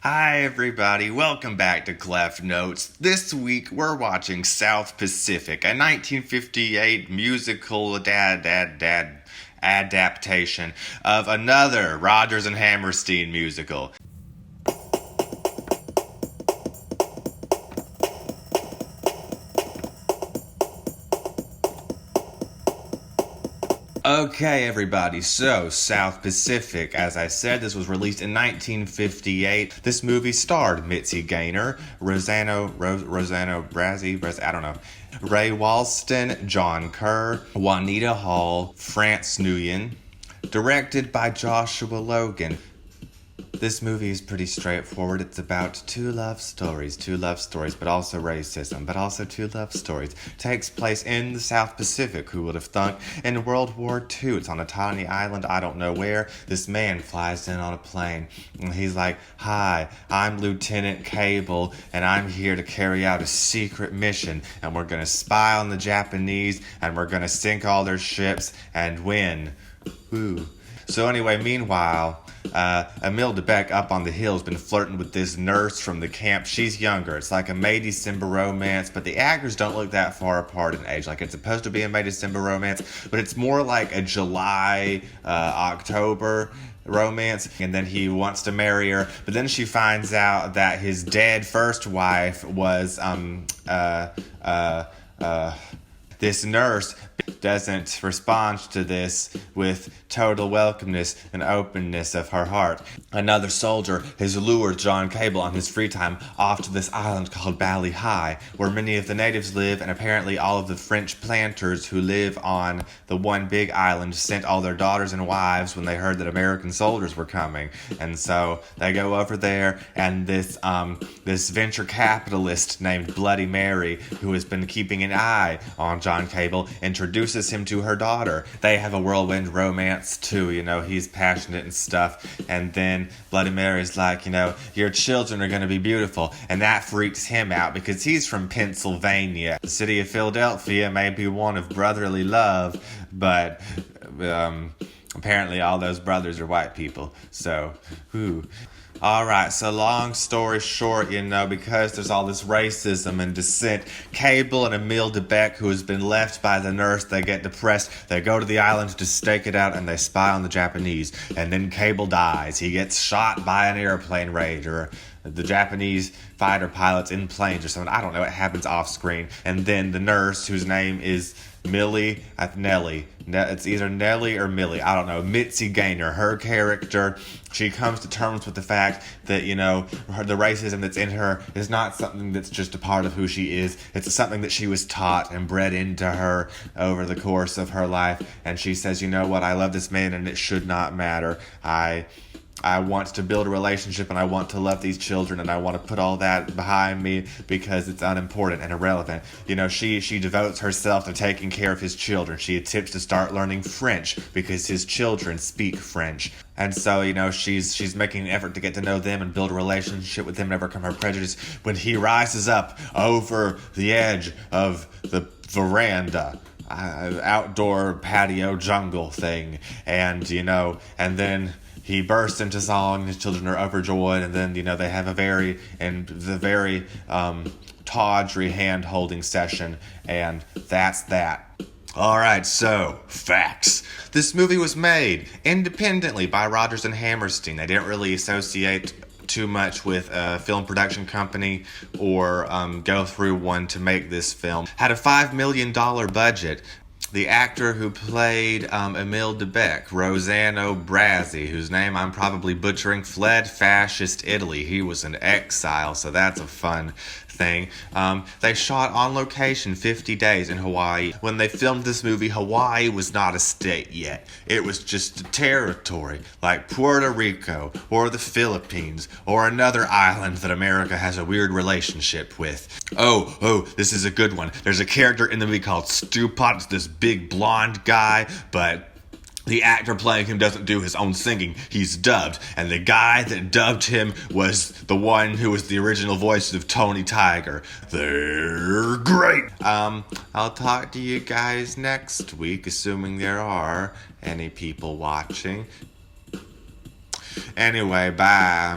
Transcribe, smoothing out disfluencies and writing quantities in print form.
Hi everybody, welcome back to Cleff Notes. This week we're watching South Pacific, a 1958 musical adaptation of another Rodgers and Hammerstein musical. Okay, everybody, so South Pacific, as I said, this was released in 1958. This movie starred Mitzi Gaynor, Rosanna Brazzi, I don't know, Ray Walston, John Kerr, Juanita Hall, France Nguyen, directed by Joshua Logan. This movie is pretty straightforward. It's about two love stories, but also racism, but also two love stories. Takes place in the South Pacific. Who would have thunk? In World War II. It's on a tiny island, I don't know where. This man flies in on a plane, and he's like, "Hi, I'm Lieutenant Cable, and I'm here to carry out a secret mission, and we're gonna spy on the Japanese, and we're gonna sink all their ships and win." Woo. So anyway, meanwhile, Emile DeBeck up on the hill has been flirting with this nurse from the camp. She's younger. It's like a May-December romance, but the actors don't look that far apart in age. Like, it's supposed to be a May-December romance, but it's more like a July, October romance. And then he wants to marry her, but then she finds out that his dead first wife was, this nurse doesn't respond to this with total welcomeness and openness of her heart. Another soldier has lured John Cable on his free time off to this island called Bali High, where many of the natives live, and apparently all of the French planters who live on the one big island sent all their daughters and wives when they heard that American soldiers were coming. And so they go over there, and this venture capitalist named Bloody Mary, who has been keeping an eye on John Cable, introduces him to her daughter. They have a whirlwind romance too, he's passionate and stuff. And then Bloody Mary's like, your children are going to be beautiful. And that freaks him out because he's from Pennsylvania. The city of Philadelphia may be one of brotherly love, but apparently all those brothers are white people. So, Alright, so long story short, because there's all this racism and dissent, Cable and Emile DeBeck, who has been left by the nurse, they get depressed. They go to the island to stake it out, and they spy on the Japanese. And then Cable dies. He gets shot by an airplane raid, or the Japanese fighter pilots in planes or something. I don't know. It happens off screen. And then the nurse, whose name is Nellie. It's either Nellie or Millie. I don't know. Mitzi Gaynor, her character, she comes to terms with the fact that, the racism that's in her is not something that's just a part of who she is. It's something that she was taught and bred into her over the course of her life. And she says, you know what? I love this man and it should not matter. I want to build a relationship, and I want to love these children, and I want to put all that behind me because it's unimportant and irrelevant. She devotes herself to taking care of his children. She attempts to start learning French because his children speak French. And so, she's making an effort to get to know them and build a relationship with them and overcome her prejudice when he rises up over the edge of the veranda. Outdoor patio jungle thing. And then he bursts into song, his children are overjoyed, and then, they have a very tawdry hand-holding session, and that's that. Alright, so, facts. This movie was made independently by Rodgers and Hammerstein. They didn't really associate too much with a film production company or go through one to make this film. Had a $5 million budget. The actor who played Emile DeBeck, Rosanna Brazzi, whose name I'm probably butchering, fled fascist Italy. He was in exile, so that's a fun thing. They shot on location 50 days in Hawaii. When they filmed this movie, Hawaii was not a state yet. It was just a territory, like Puerto Rico, or the Philippines, or another island that America has a weird relationship with. Oh, this is a good one. There's a character in the movie called Stu Potts, this big blonde guy, but the actor playing him doesn't do his own singing. He's dubbed. And the guy that dubbed him was the one who was the original voice of Tony Tiger. They're great. I'll talk to you guys next week, assuming there are any people watching. Anyway, bye.